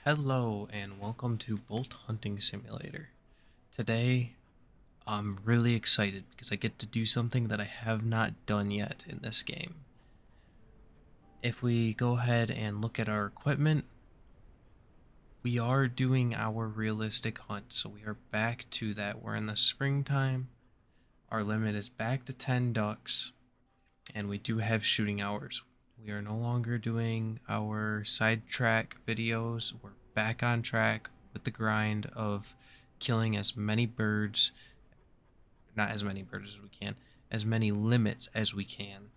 Hello and welcome to BULT Hunting Simulator. Today, I'm really excited because I get to do something that I have not done yet in this game. If we go ahead and look at our equipment, we are doing our realistic hunt, so we are back to that. We're in the springtime, our limit is back to 10 ducks, and we do have shooting hours. We are no longer doing our sidetrack videos. We're back on track with the grind of killing as many birds, not as many birds as we can, as many limits as we can.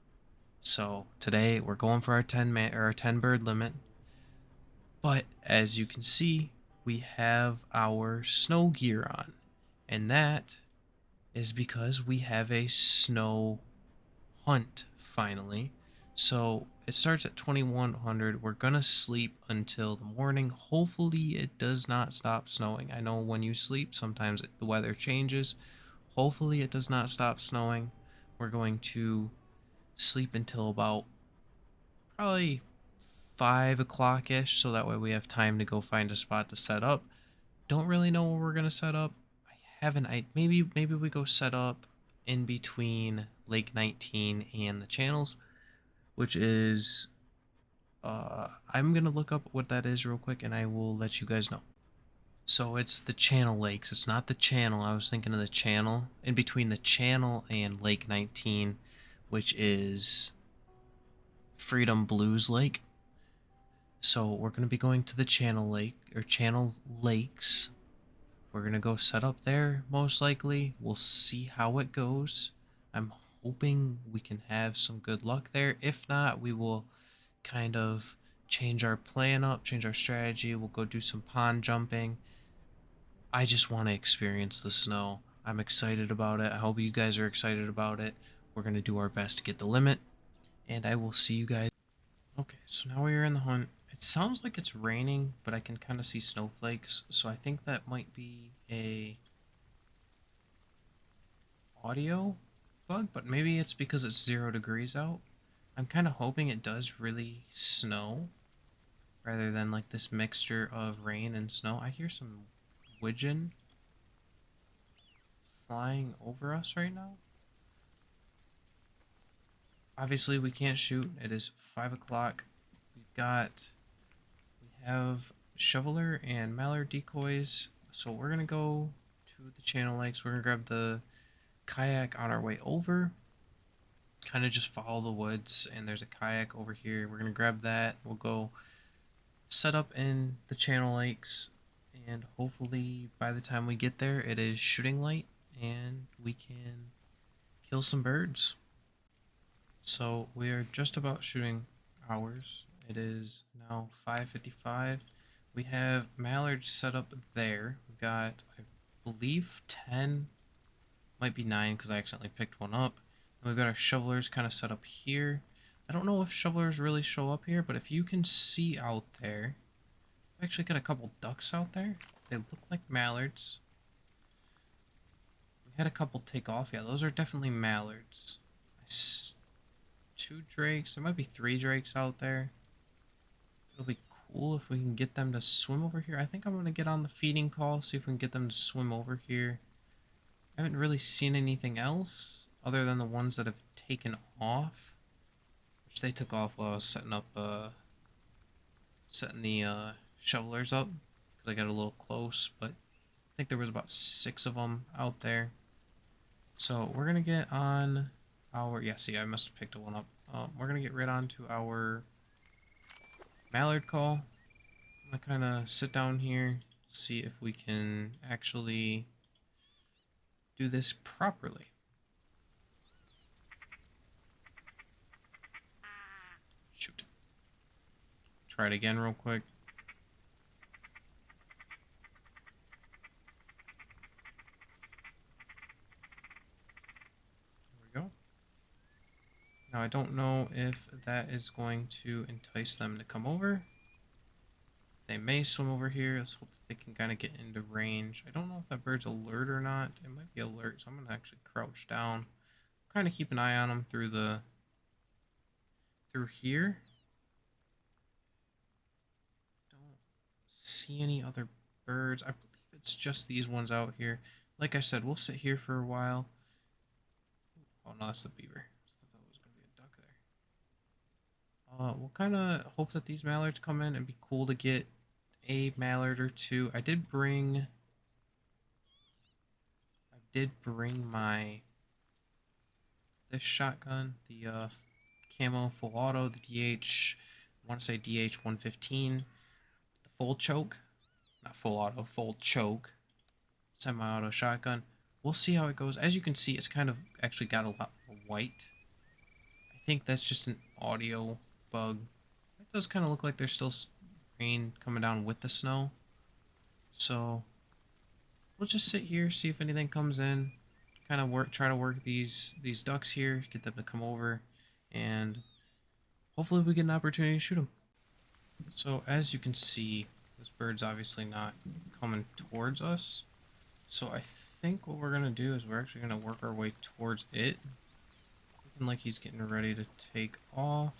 So today we're going for our 10 bird limit. But as you can see, we have our snow gear on. And that is because we have a snow hunt finally. So it starts at 2100. We're gonna sleep until the morning. Hopefully it does not stop snowing. I know when you sleep sometimes the weather changes. Hopefully it does not stop snowing. We're going to sleep until about probably 5 o'clock ish, so that way we have time to go find a spot to set up. Don't really know where we're gonna set up. I haven't. Maybe we go set up in between Lake 19 and the channels, which is I'm gonna look up what that is real quick and I will let you guys know. So it's the channel lakes. It's not the channel. I was thinking of the channel in between the channel and Lake 19, which is Freedom Blues Lake. So we're gonna be going to the channel lake or channel lakes. We're gonna go set up there most likely. We'll see how it goes. I'm hoping we can have some good luck there. If not, we will kind of change our plan up, change our strategy. We'll go do some pond jumping. I just want to experience the snow. I'm excited about it. I hope you guys are excited about it. We're going to do our best to get the limit, and I will see you guys. Okay, so now we are in the hunt. It sounds like it's raining, but I can kind of see snowflakes, so I think that might be a audio bug, but maybe it's because it's 0 degrees out. I'm kind of hoping it does really snow rather than like this mixture of rain and snow. I hear some widgeon flying over us right now. Obviously, we can't shoot. It is 5 o'clock. We have shoveler and mallard decoys. So we're going to go to the channel lakes. We're going to grab the kayak on our way over. Kind of just follow the woods, and there's a kayak over here. We're going to grab that. We'll go set up in the channel lakes, and hopefully by the time we get there, it is shooting light, and we can kill some birds. So we are just about shooting hours. It is now 5:55. We have mallards set up there. We've got, I believe, 10, might be 9 because I accidentally picked one up. And we've got our shovelers kind of set up here. I don't know if shovelers really show up here, but if you can see out there, I've actually got a couple ducks out there. They look like mallards. We had a couple take off. Yeah, those are definitely mallards. 2 drakes. There might be 3 drakes out there. It'll be cool if we can get them to swim over here. I think I'm going to get on the feeding call, see if we can get them to swim over here. I haven't really seen anything else other than the ones that have taken off, which they took off while I was setting the shovelers up because I got a little close, but I think there was about 6 of them out there. So we're gonna get on our, yeah, see, I must have picked one up. We're gonna get right on to our mallard call. I'm gonna kind of sit down here, see if we can actually do this properly. Shoot. Try it again real quick. There we go. Now I don't know if that is going to entice them to come over. They may swim over here. Let's hope that they can kind of get into range. I don't know if that bird's alert or not. It might be alert, so I'm going to actually crouch down. Kind of keep an eye on them through here. Don't see any other birds. I believe it's just these ones out here. Like I said, we'll sit here for a while. Oh no, that's the beaver. I thought it was going to be a duck there. We'll kind of hope that these mallards come in. It'd be cool to get a mallard or two. I did bring my this shotgun, the camo full auto, the DH, I want to say DH 115, the full choke, not full auto, full choke, semi-auto shotgun. We'll see how it goes. As you can see, it's kind of actually got a lot more white. I think that's just an audio bug. It does kind of look like there's still rain coming down with the snow. So we'll just sit here, see if anything comes in, kind of try to work these ducks here, get them to come over, and hopefully we get an opportunity to shoot them. So as you can see, this bird's obviously not coming towards us. So I think what we're gonna do is we're actually gonna work our way towards it. Looking like he's getting ready to take off.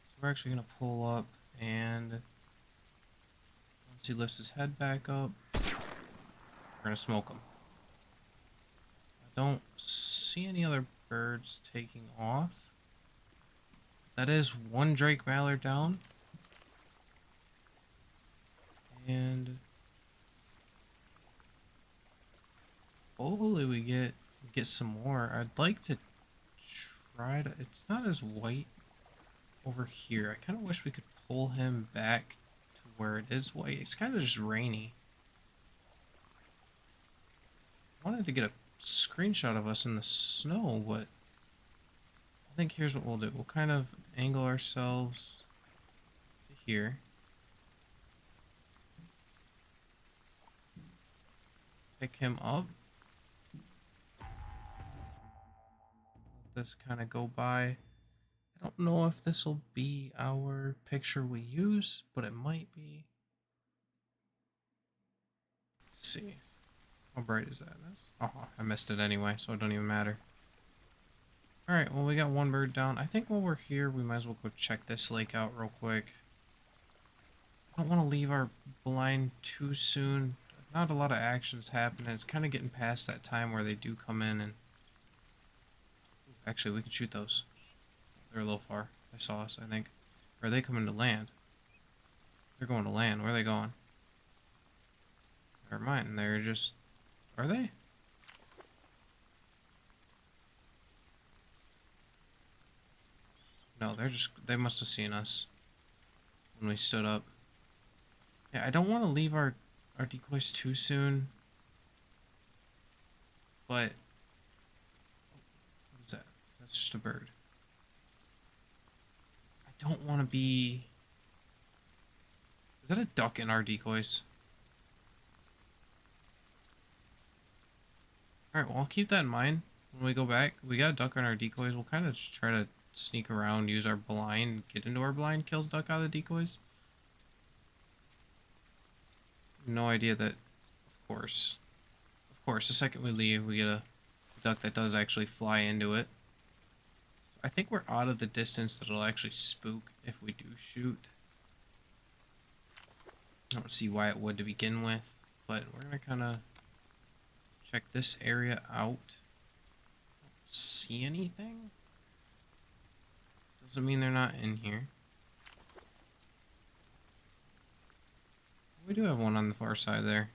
So we're actually gonna pull up, and once he lifts his head back up, we're gonna smoke him. I don't see any other birds taking off. That is one Drake Mallard down. And hopefully we get some more. I'd like to try to... It's not as white over here. I kind of wish we could pull him back to where it is white. It's kind of just rainy. I wanted to get a screenshot of us in the snow, but I think here's what we'll do. We'll kind of angle ourselves to here. Pick him up. Let this kind of go by. I don't know if this will be our picture we use, but it might be. Let's see. How bright is that? Oh, I missed it anyway, so it don't even matter. Alright, well we got one bird down. I think while we're here, we might as well go check this lake out real quick. I don't want to leave our blind too soon. Not a lot of action's happening. It's kind of getting past that time where they do come in and... Actually, we can shoot those. They're a little far. They saw us, I think. Or are they coming to land? They're going to land. Where are they going? Never mind. They're just... Are they? No, they're just... They must have seen us when we stood up. Yeah, I don't want to leave our decoys too soon. But... What is that? That's just a bird. I don't want to be... Is that a duck in our decoys? Alright, well, I'll keep that in mind when we go back. We got a duck on our decoys. We'll kind of just try to sneak around, use our blind, get into our blind, kills duck out of the decoys. No idea that, of course, the second we leave, we get a duck that does actually fly into it. So I think we're out of the distance that it'll actually spook if we do shoot. I don't see why it would to begin with, but we're going to kind of check this area out. Don't see anything. Doesn't mean they're not in here. We do have one on the far side there.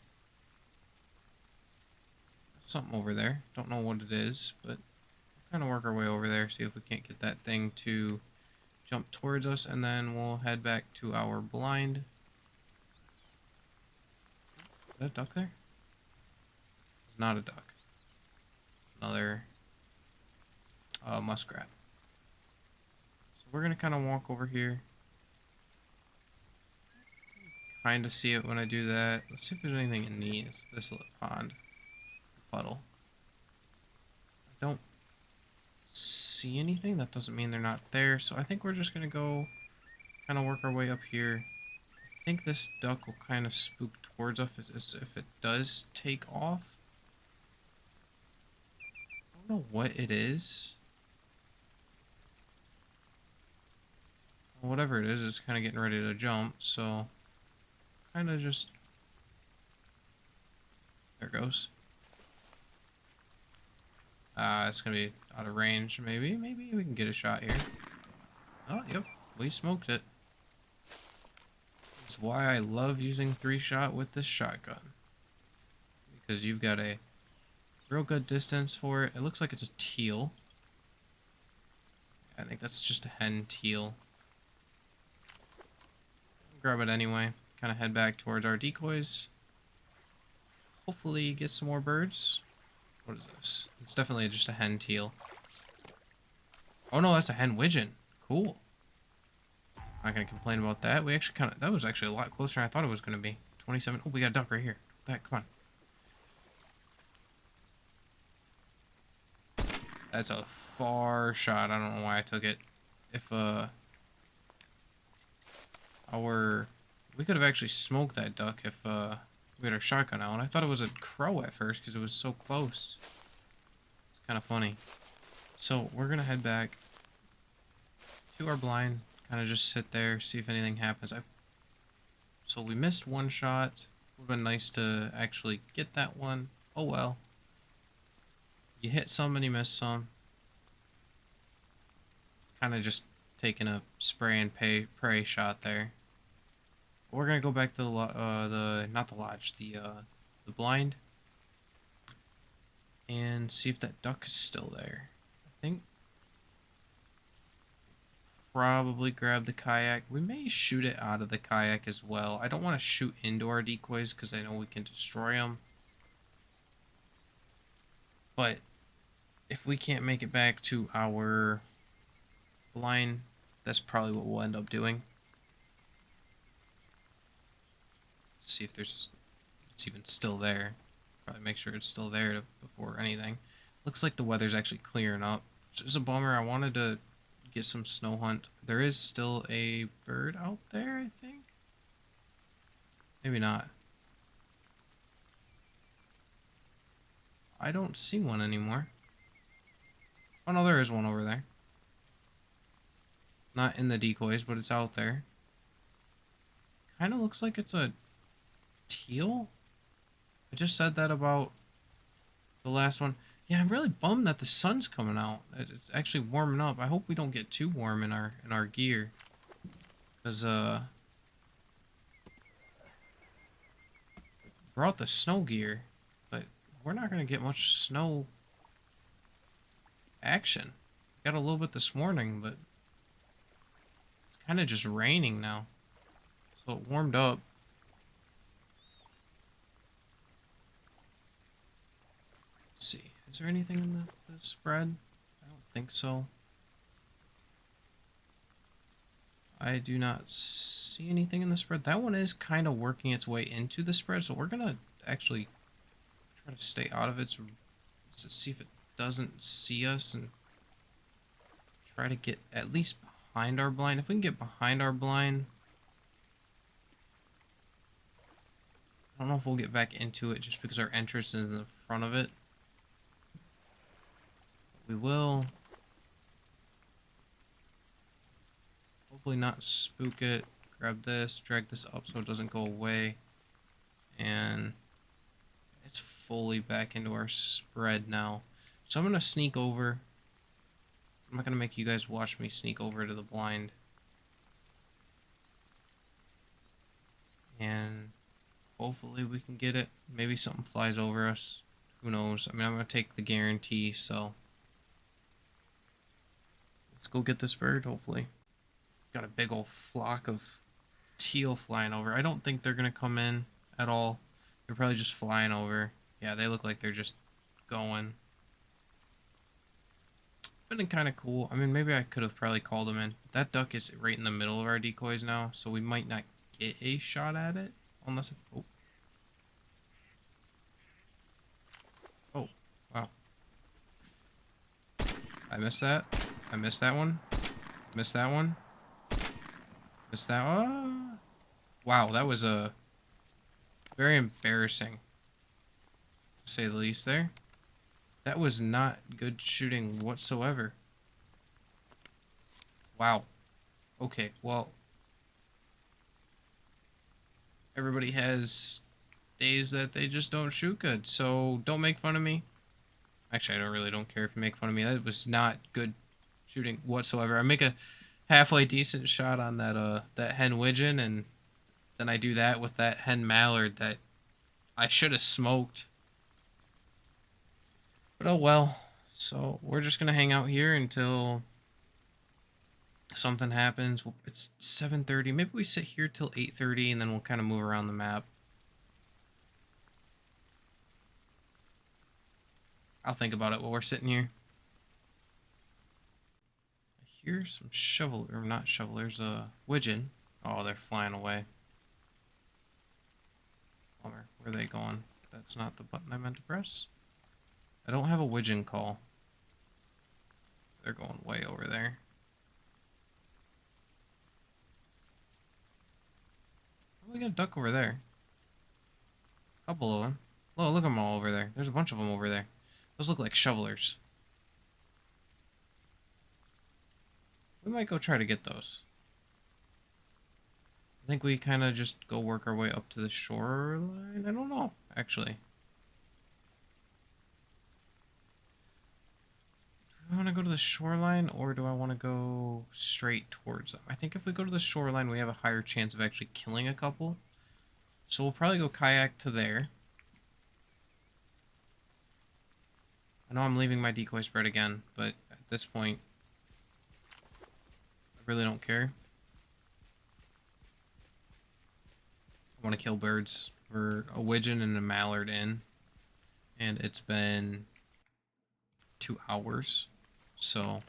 Something over there. Don't know what it is, but we'll kind of work our way over there, see if we can't get that thing to jump towards us, and then we'll head back to our blind. Is that a duck there? It's not a duck. It's another muskrat. So we're going to kind of walk over here. Kind of see it when I do that. Let's see if there's anything in this little pond. Puddle. I don't see anything. That doesn't mean they're not there. So I think we're just going to go kind of work our way up here. I think this duck will kind of spook towards us if it does take off. I don't know what it is. Whatever it is, it's kind of getting ready to jump. So kind kind of just... There it goes. It's gonna be out of range, maybe. Maybe we can get a shot here. Oh, yep. We smoked it. That's why I love using 3-shot with this shotgun. Because you've got a real good distance for it. It looks like it's a teal. I think that's just a hen teal. Grab it anyway. Kind of head back towards our decoys. Hopefully get some more birds. What is this? It's definitely just a hen teal. Oh no, that's a hen widgeon. Cool. Not gonna complain about that. We actually that was actually a lot closer than I thought it was gonna be. 27. Oh, we got a duck right here. That, come on. That's a far shot. I don't know why I took it. If we could have actually smoked that duck if we had our shotgun out. And I thought it was a crow at first because it was so close. It's kind of funny. So we're gonna head back to our blind. Kind of just sit there, see if anything happens. So we missed one shot. Would have been nice to actually get that one. Oh well. You hit some and you miss some. Kind of just taking a spray and pray shot there. We're gonna go back to not the lodge, the blind, and see if that duck is still there. I think probably grab the kayak. We may shoot it out of the kayak as well. I don't want to shoot into our decoys because I know we can destroy them. But if we can't make it back to our blind, that's probably what we'll end up doing. See if it's even still there. Probably make sure it's still there before anything. Looks like the weather's actually clearing up, which is a bummer. I wanted to get some snow hunt. There is still a bird out there, I think. Maybe not. I don't see one anymore. Oh no, there is one over there. Not in the decoys, but it's out there. Kind of looks like it's a teal. I just said that about the last one. Yeah, I'm really bummed that the sun's coming out. It's actually warming up. I hope we don't get too warm in our gear, because brought the snow gear, but we're not gonna get much snow action. Got a little bit this morning, but it's kind of just raining now, so it warmed up. Let's see. Is there anything in the spread? I don't think so. I do not see anything in the spread. That one is kind of working its way into the spread, so we're gonna actually try to stay out of it to see if it doesn't see us and try to get at least behind our blind. If we can get behind our blind, I don't know if we'll get back into it just because our entrance is in the front of it. We will. Hopefully not spook it. Grab this, drag this up so it doesn't go away. And it's fully back into our spread now. So I'm going to sneak over. I'm not going to make you guys watch me sneak over to the blind. And hopefully we can get it. Maybe something flies over us. Who knows? I mean, I'm going to take the guarantee, so let's go get this bird, hopefully. Got a big old flock of teal flying over. I don't think they're going to come in at all. They're probably just flying over. Yeah, they look like they're just going. Been kind of cool. I mean, maybe I could have probably called them in. That duck is right in the middle of our decoys now, so we might not get a shot at it. Unless... Oh. Oh, wow. I missed that. I missed that one. Missed that one. Missed that one. Wow, that was very embarrassing, to say the least there. That was not good shooting whatsoever. Wow. Okay, well, Everybody has days that they just don't shoot good, so don't make fun of me. Actually, I don't care if you make fun of me. That was not good shooting whatsoever. I make a halfway decent shot on that hen widgeon, and then I do that with that hen mallard that I should have smoked. But oh well. So we're just gonna hang out here until something happens. It's 7:30. Maybe we sit here till 8:30, and then we'll kind of move around the map. I'll think about it while we're sitting here. I hear some shovel, or not shovelers, widgeon. Oh, they're flying away. Bummer. Where are they going? That's not the button I meant to press. I don't have a widgeon call. They're going way over there. Oh, we got a duck over there. A couple of them. Oh, look at them all over there. There's a bunch of them over there. Those look like shovelers. We might go try to get those. I think we kind of just go work our way up to the shoreline. I don't know, actually. Do I want to go to the shoreline, or do I want to go straight towards them? I think if we go to the shoreline, we have a higher chance of actually killing a couple. So we'll probably go kayak to there. I know I'm leaving my decoy spread again, but at this point, I really don't care. I want to kill birds. We're a widgeon and a mallard in, and it's been 2 hours, so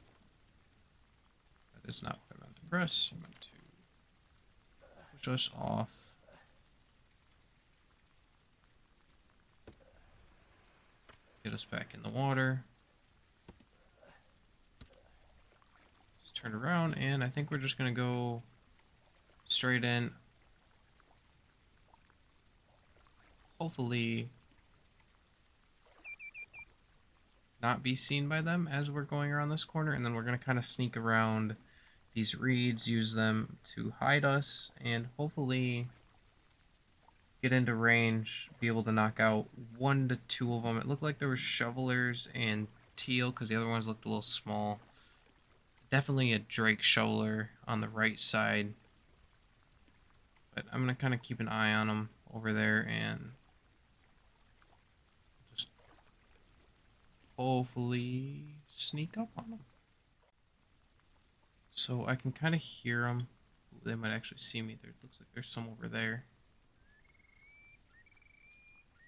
that is not what I meant to press. I meant to push us off. Get us back in the water. Let's turn around, and I think we're just gonna go straight in. Hopefully not be seen by them as we're going around this corner, and then we're gonna kind of sneak around these reeds, use them to hide us, and hopefully get into range, be able to knock out 1 to 2 of them. It looked like there were shovelers and teal because the other ones looked a little small. Definitely a drake shoveler on the right side, but I'm gonna kind of keep an eye on them over there and just hopefully sneak up on them. So I can kind of hear them. They might actually see me. There looks like there's some over there.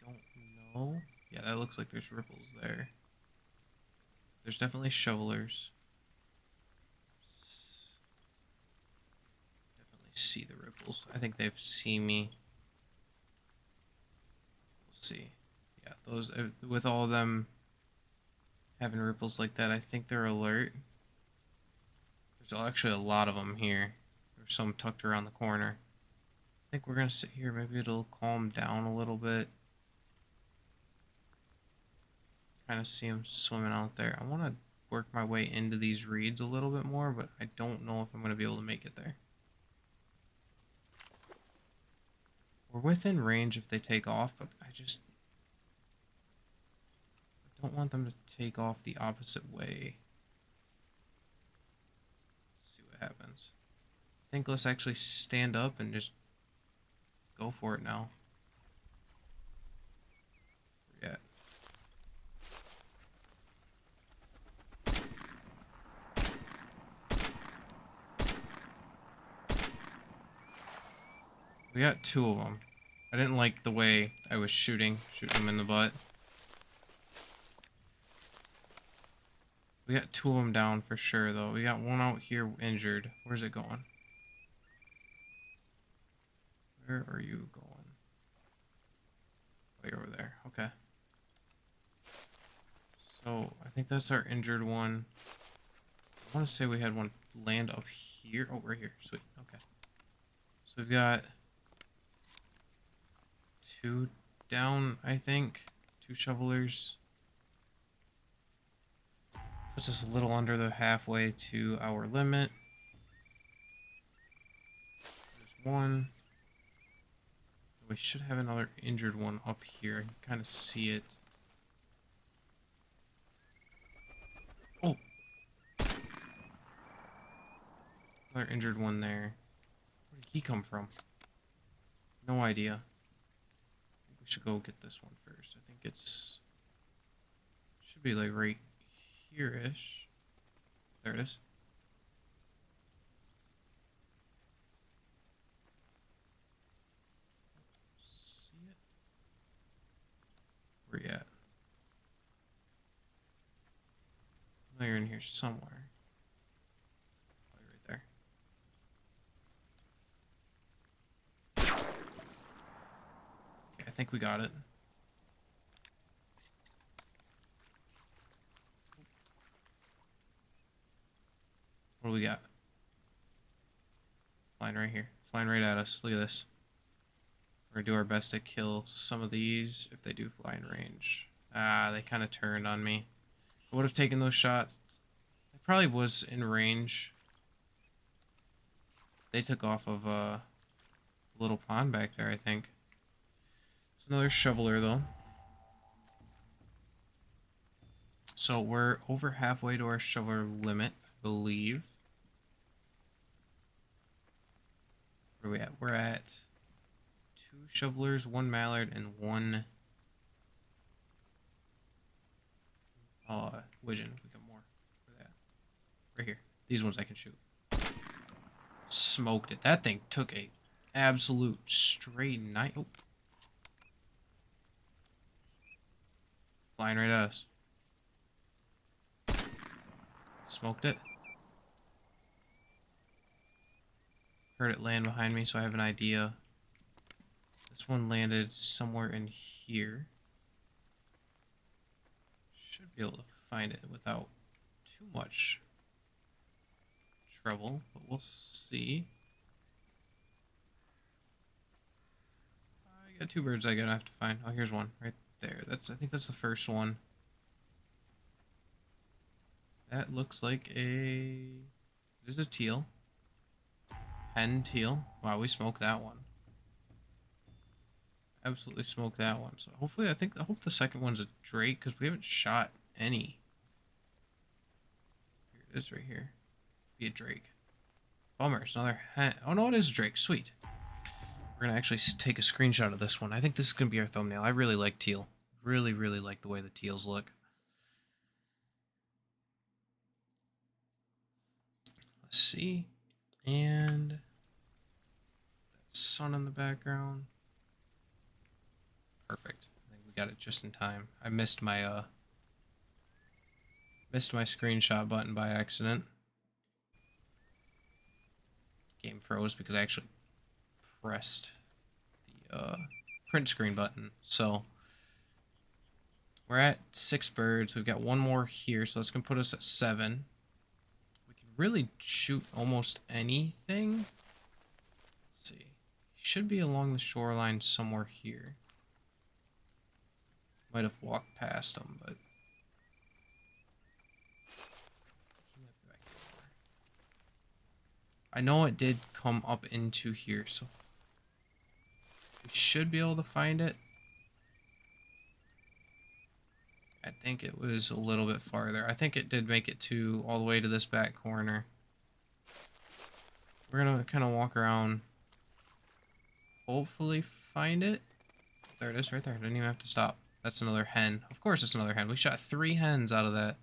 Don't know. Yeah, that looks like there's ripples there. There's definitely shovelers. Definitely see the ripples. I think they've seen me. We'll see. Yeah, those with all of them having ripples like that, I think they're alert. There's actually a lot of them here. There's some tucked around the corner. I think we're gonna sit here. Maybe it'll calm down a little bit. Kind of see them swimming out there. I want to work my way into these reeds a little bit more, but I don't know if I'm going to be able to make it there. We're within range if they take off, but I don't want them to take off the opposite way. Let's see what happens. I think let's actually stand up and just go for it now. Where you at? We got 2 of them. I didn't like the way I was shooting them in the butt. We got 2 of them down for sure, though. We got 1 out here injured. Where's it going? Where are you going? Way over there. Okay. So, I think that's our injured one. I want to say we had one land up here. Oh, right here. Sweet. Okay. So we've got 2 down, I think. 2 shovelers. Puts us a little under the halfway to our limit. There's 1. We should have another injured one up here. I can kind of see it. Oh! Another injured one there. Where did he come from? No idea. I think we should go get this one first. I think it's... should be like right here-ish. There it is. See it? Where you at? I know you're in here somewhere. Probably right there. Okay, I think we got it. What do we got? Flying right here. Flying right at us. Look at this. We're gonna do our best to kill some of these if they do fly in range. Ah, they kind of turned on me. I would have taken those shots. I probably was in range. They took off of a little pond back there, I think. There's another shoveler, though. So we're over halfway to our shoveler limit, I believe. Where are we at? We're at 2 shovelers, 1 mallard, and 1 widgeon. We got more. Where they at? Right here. These ones I can shoot. Smoked it. That thing took a absolute straight night. Oh. Flying right at us. Smoked it. Heard it land behind me, so I have an idea. This one landed somewhere in here. Should be able to find it without too much trouble, but we'll see. I got 2 birds I gotta have to find. Oh, here's one right there. I think that's the first one. That looks like there's a teal. Hen teal. Wow, we smoked that one. Absolutely smoked that one. So hopefully, I hope the second one's a drake, because we haven't shot any. Here it is right here. Be a drake. Bummer, it's another hen. Oh no, it is a drake. Sweet. We're gonna actually take a screenshot of this one. I think this is gonna be our thumbnail. I really like teal. Really, really like the way the teals look. Let's see. And sun in the background. Perfect. I think we got it just in time. I missed my screenshot button by accident. Game froze because I actually pressed the print screen button. So we're at 6 birds. We've got 1 more here, so that's gonna put us at 7. We can really shoot almost anything. Let's see. Should be along the shoreline somewhere here. Might have walked past him, but he might be back here. I know it did come up into here, so we should be able to find it. I think it was a little bit farther. I think it did make it to all the way to this back corner. We're gonna kind of walk around. Hopefully find it. There it is right there. Didn't even have to stop. That's another hen. Of course it's another hen. We shot 3 hens out of that.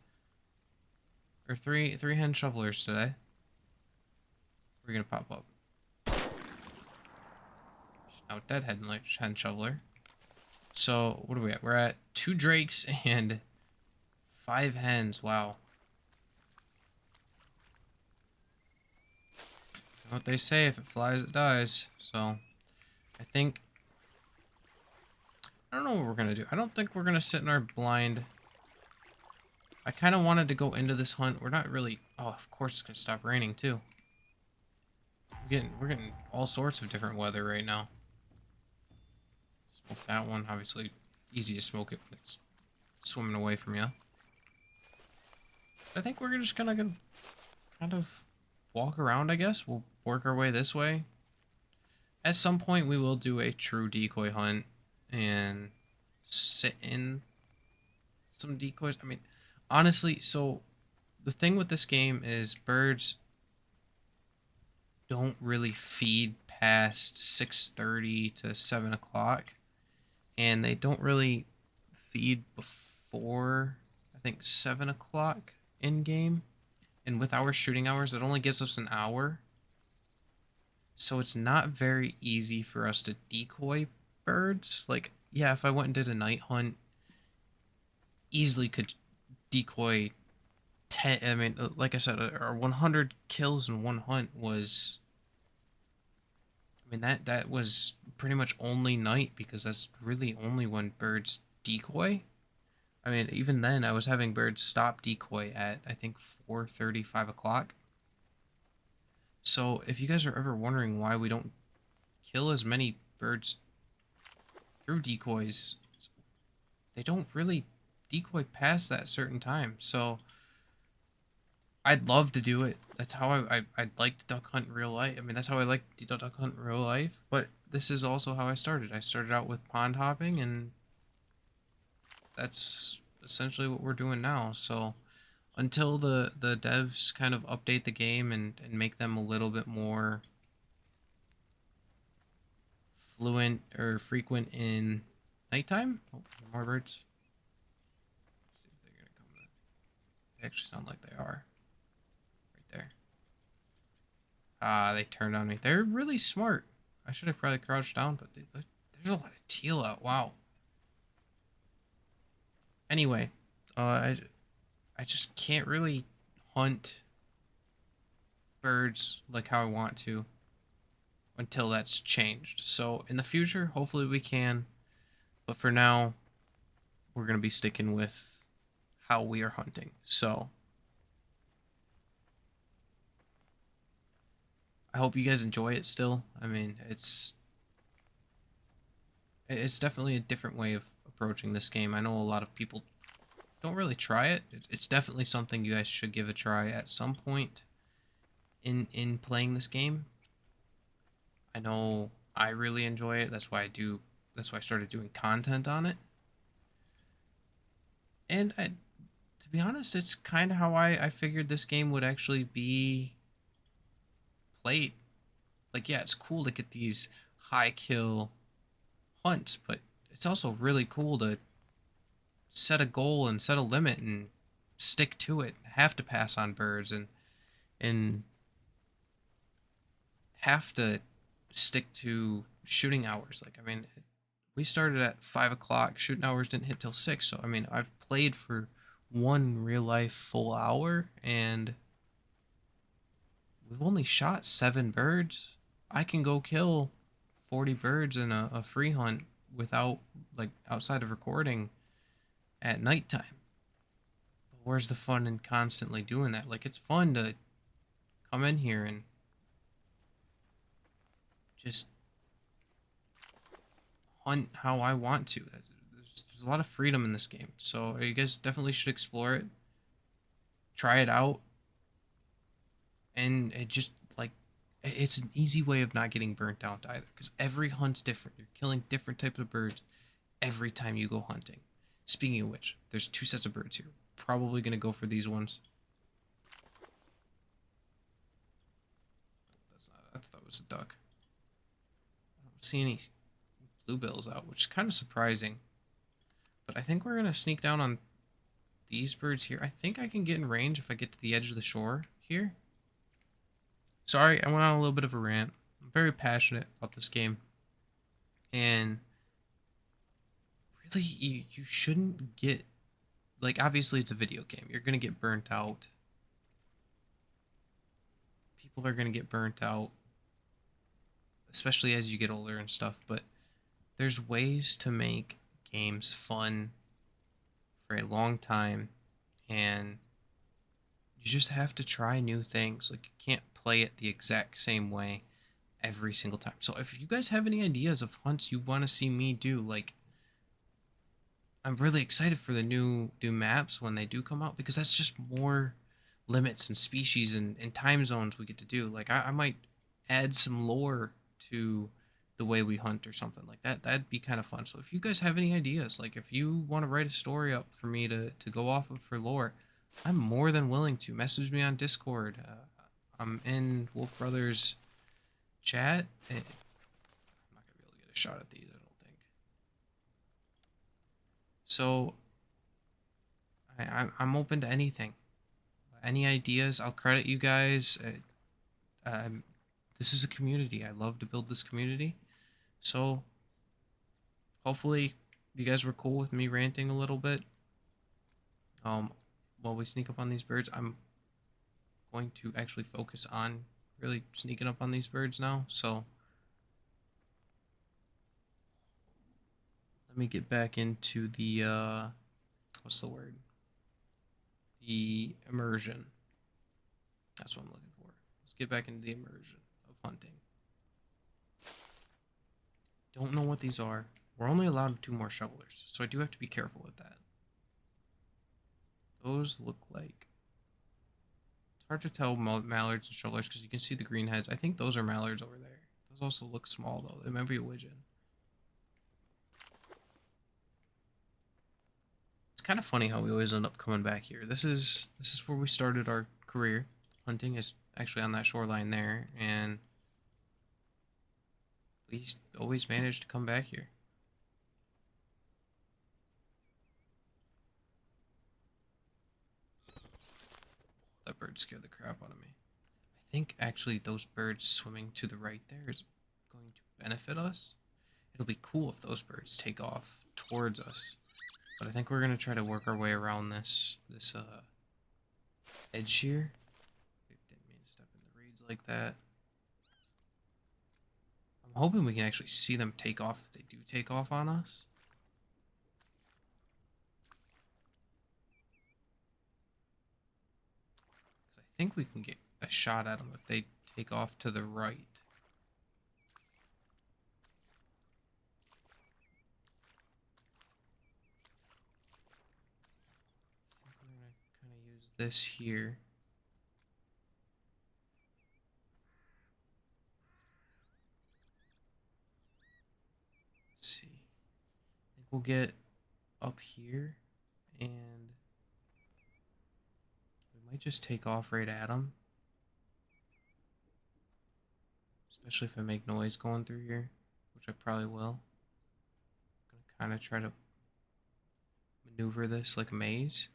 Or three hen shovelers today. We're gonna pop up. Now dead hen shoveler. So what are we at? We're at 2 drakes and 5 hens. Wow. What they say, if it flies, it dies. So I think, I don't know what we're gonna do. I don't think we're gonna sit in our blind. I kind of wanted to go into this hunt. We're not really. Oh, of course it's gonna stop raining too. We're getting all sorts of different weather right now. Smoke that one. Obviously, easy to smoke it when it's swimming away from you. I think we're just gonna kind of walk around. I guess we'll work our way this way. At some point, we will do a true decoy hunt and sit in some decoys. I mean, honestly, so the thing with this game is birds don't really feed past 6:30 to 7 o'clock, and they don't really feed before I think 7 o'clock in game. And with our shooting hours, it only gives us an hour, so it's not very easy for us to decoy birds. Like, yeah, if I went and did a night hunt, easily could decoy 10. I mean, like I said, our 100 kills in one hunt was, I mean, that was pretty much only night, because that's really only when birds decoy. I mean, even then, I was having birds stop decoy at I think 4:30, 5 o'clock. So if you guys are ever wondering why we don't kill as many birds through decoys, they don't really decoy past that certain time. So I'd love to do it. That's how I'd like to duck hunt in real life. I mean, that's how I like to duck hunt in real life. But this is also how I started. I started out with pond hopping, and that's essentially what we're doing now. So until the devs kind of update the game and make them a little bit more fluent or frequent in nighttime. Oh, more birds. Let's see if they're gonna come. They actually sound like they are right there. Ah, they turned on me. They're really smart. I should have probably crouched down, but there's a lot of teal out. Wow. Anyway, I just can't really hunt birds like how I want to until that's changed. So in the future, hopefully we can. But for now, we're gonna be sticking with how we are hunting. So I hope you guys enjoy it still. I mean, it's definitely a different way of approaching this game. I know a lot of people don't really try it. It's definitely something you guys should give a try at some point in playing this game. I know I really enjoy it. That's why I started doing content on it. And to be honest, it's kind of how I figured this game would actually be played. Like, yeah, it's cool to get these high kill hunts, but it's also really cool to set a goal and set a limit and stick to it. Have to pass on birds and have to stick to shooting hours. Like, I mean, we started at 5 o'clock. Shooting hours didn't hit till 6. So I mean, I've played for one real life full hour, and we've only shot 7 birds. I can go kill 40 birds in a free hunt without, like, outside of recording at nighttime. But where's the fun in constantly doing that? Like, it's fun to come in here and just hunt how I want to. There's a lot of freedom in this game. So you guys definitely should explore it. Try it out. And it just, like, it's an easy way of not getting burnt out either, because every hunt's different. You're killing different types of birds every time you go hunting. Speaking of which, there's 2 sets of birds here. Probably gonna go for these ones. That's not, I thought it was a duck. I don't see any bluebills out, which is kind of surprising. But I think we're gonna sneak down on these birds here. I think I can get in range if I get to the edge of the shore here. Sorry, I went on a little bit of a rant. I'm very passionate about this game. And really, you shouldn't get, like, obviously it's a video game. You're going to get burnt out. People are going to get burnt out, especially as you get older and stuff. But there's ways to make games fun for a long time. And you just have to try new things. Like, you can't play it the exact same way every single time. So if you guys have any ideas of hunts you want to see me do, like, I'm really excited for the new maps when they do come out, because that's just more limits and species and time zones we get to do. Like, I might add some lore to the way we hunt or something like that. That'd be kind of fun. So if you guys have any ideas, like if you want to write a story up for me to go off of for lore, I'm more than willing to. Message me on Discord. I'm in Wolf Brothers chat. I'm not gonna be able to get a shot at these, I don't think. So I'm open to anything. Any ideas? I'll credit you guys. This is a community. I love to build this community. So hopefully you guys were cool with me ranting a little bit. While we sneak up on these birds, I'm going to actually focus on really sneaking up on these birds now. So let me get back into the what's the word? The immersion. That's what I'm looking for. Let's get back into the immersion of hunting. Don't know what these are. We're only allowed 2 more shovelers, so I do have to be careful with that. Those look like... It's hard to tell mallards and shovelers because you can see the green heads. I think those are mallards over there. Those also look small, though. They might be a widgeon. It's kind of funny how we always end up coming back here. This is where we started our career. Hunting is actually on that shoreline there, and we always manage to come back here. That bird scared the crap out of me. I think actually those birds swimming to the right there is going to benefit us. It'll be cool if those birds take off towards us. But I think we're gonna try to work our way around this edge here. Didn't mean to step in the reeds like that. I'm hoping we can actually see them take off if they do take off on us. Because I think we can get a shot at them if they take off to the right. I think we're gonna kind of use this here. Let's see. I think we'll get up here and we might just take off right at them. Especially if I make noise going through here, which I probably will. I'm gonna kind of try to maneuver this like a maze.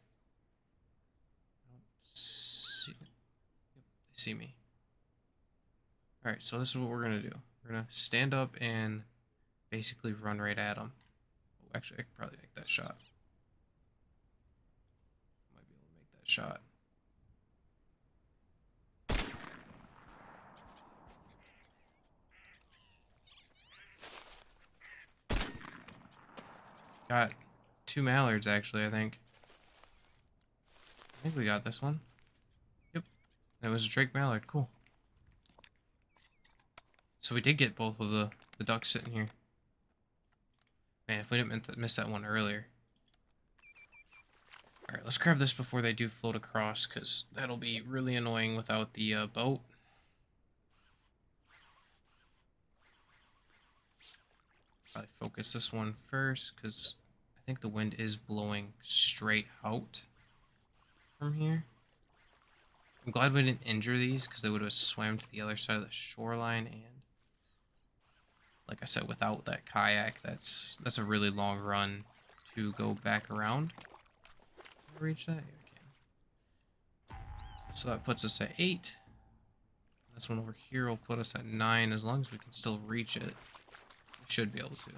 I don't see them. Yep, they see me. Alright, so this is what we're gonna do. We're gonna stand up and basically run right at them. Oh, actually, I could probably make that shot. Might be able to make that shot. Got 2 mallards, actually, I think. I think we got this one. Yep. It was a Drake mallard. Cool. So we did get both of the ducks sitting here. Man, if we didn't miss that one earlier. Alright, let's grab this before they do float across, because that'll be really annoying without the boat. Probably focus this one first, because I think the wind is blowing straight out from here. I'm glad we didn't injure these, because they would have swam to the other side of the shoreline, and like I said, without that kayak, that's a really long run to go back around. Can I reach that? Yeah, I can. So that puts us at 8. This one over here will put us at 9. As long as we can still reach it, we should be able to.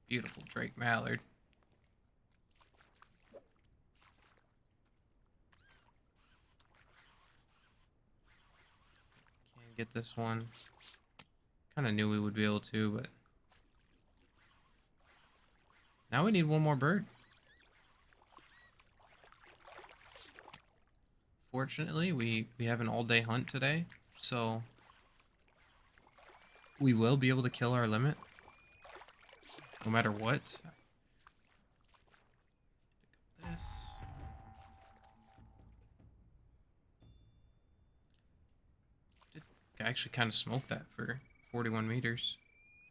Beautiful Drake mallard. Can't get this one. Kind of knew we would be able to, but now we need one more bird. Fortunately, we have an all-day hunt today, so we will be able to kill our limit, no matter what. Pick up this. I actually kind of smoked that for 41 meters,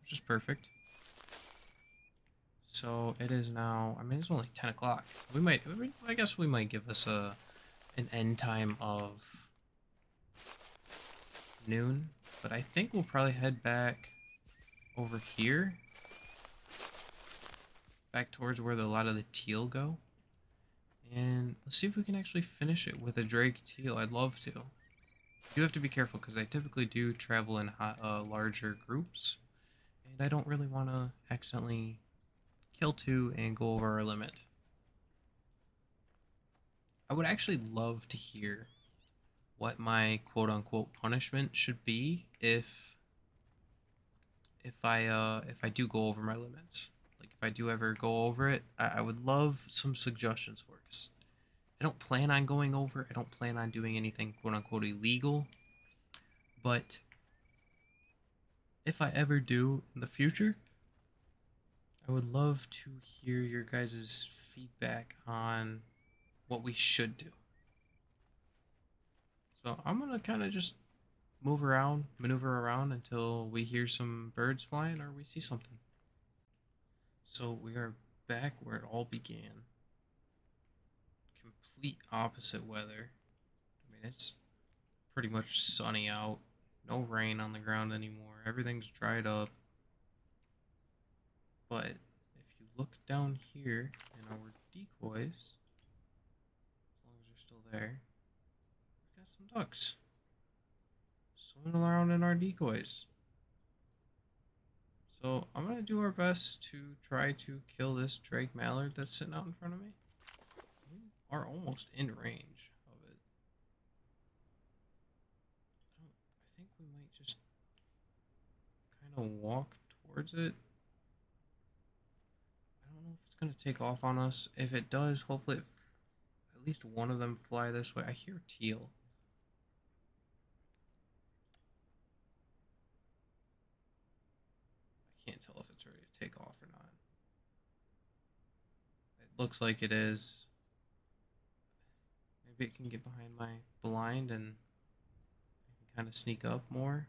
which is perfect. So it is now, I mean, it's only 10 o'clock. I guess we might give us an end time of noon, but I think we'll probably head back over here, back towards where a lot of the teal go. And let's see if we can actually finish it with a Drake teal. I'd love to. You do have to be careful because I typically do travel in larger groups, and I don't really want to accidentally kill two and go over our limit. I would actually love to hear what my quote-unquote punishment should be if I do go over my limits. Like if I do ever go over it, I would love some suggestions for it. 'Cause I don't plan on going over. I don't plan on doing anything quote-unquote illegal. But if I ever do in the future, I would love to hear your guys' feedback on what we should do. So I'm gonna kind of just maneuver around until we hear some birds flying or we see something. So we are back where it all began. Complete opposite weather. I mean, it's pretty much sunny out. No rain on the ground anymore. Everything's dried up. But if you look down here in our decoys, as long as they're still there, we got some ducks swimming around in our decoys. So I'm gonna do our best to try to kill this Drake Mallard that's sitting out in front of me. We are almost in range of it. I think we might just kind of walk towards it. I don't know if it's gonna take off on us. If it does, hopefully at least one of them fly this way. I hear teal. I can't tell if it's ready to take off or not. It looks like it is. Maybe it can get behind my blind and I can kind of sneak up more.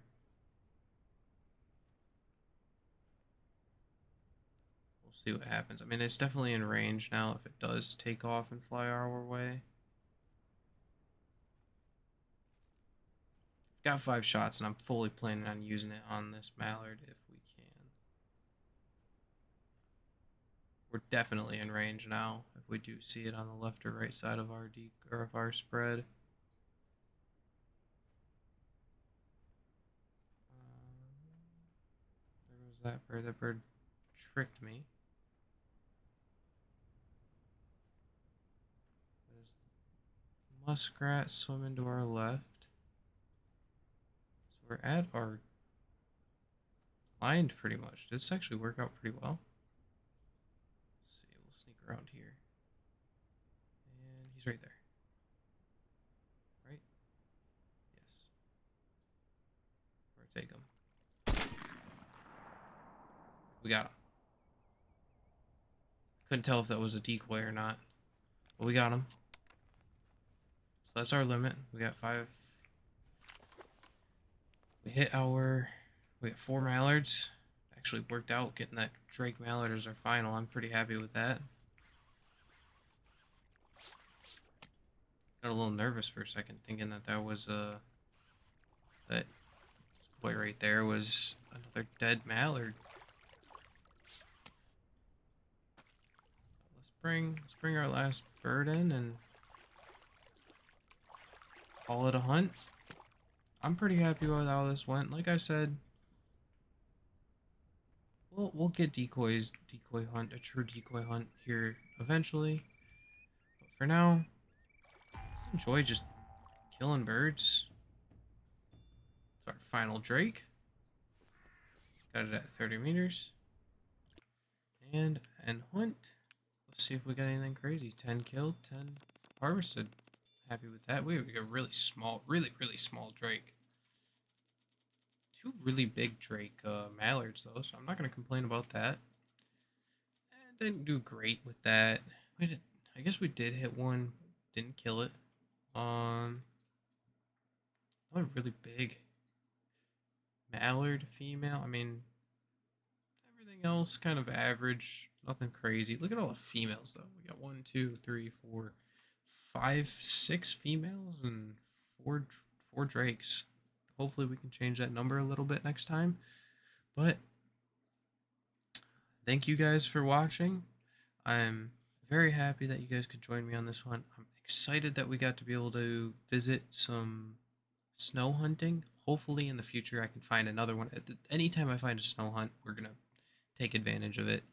We'll see what happens. I mean, it's definitely in range now if it does take off and fly our way. Got 5 shots and I'm fully planning on using it on this mallard if we can. We're definitely in range now if we do see it on the left or right side of our spread. There goes that bird. That bird tricked me. There's the muskrat swimming to our left. So we're at our blind pretty much. This actually worked out pretty well. Let's see, we'll sneak around here. And he's right there. Right? Yes. Or take him. We got him. Couldn't tell if that was a decoy or not. But we got him. So that's our limit. We got 5. We got 4 mallards. Actually worked out getting that Drake mallard as our final. I'm pretty happy with that. Got a little nervous for a second thinking that was that decoy right there was another dead mallard. Let's bring our last bird in and call it a hunt. I'm pretty happy with how this went. Like I said, we'll get decoy hunt, a true decoy hunt here eventually. But for now, let's enjoy just killing birds. It's our final Drake. Got it at 30 meters. And hunt. Let's see if we got anything crazy. 10 killed, 10 harvested. Happy with that. We got a really small, really small Drake. 2 really big Drake mallards though, so I'm not going to complain about that. And didn't do great with that. I guess we did hit one, didn't kill it. Another really big. Mallard female. I mean, everything else kind of average. Nothing crazy. Look at all the females though. We got one, two, three, four, five, six females and four drakes. Hopefully we can change that number a little bit next time. But thank you guys for watching. I'm very happy that you guys could join me on this one. I'm excited that we got to be able to visit some snow hunting. Hopefully in the future I can find another one. Anytime I find a snow hunt, we're going to take advantage of it.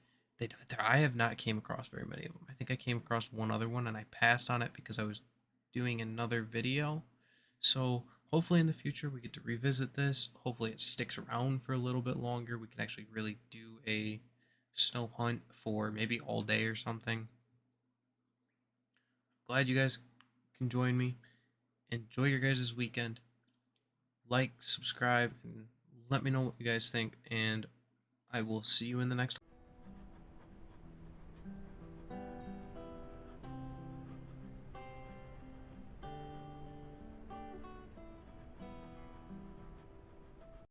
I have not came across very many of them. I think I came across one other one and I passed on it because I was doing another video. So hopefully in the future we get to revisit this. Hopefully it sticks around for a little bit longer. We can actually really do a snow hunt for maybe all day or something. Glad you guys can join me. Enjoy your guys' weekend. Like, subscribe, and let me know what you guys think. And I will see you in the next one.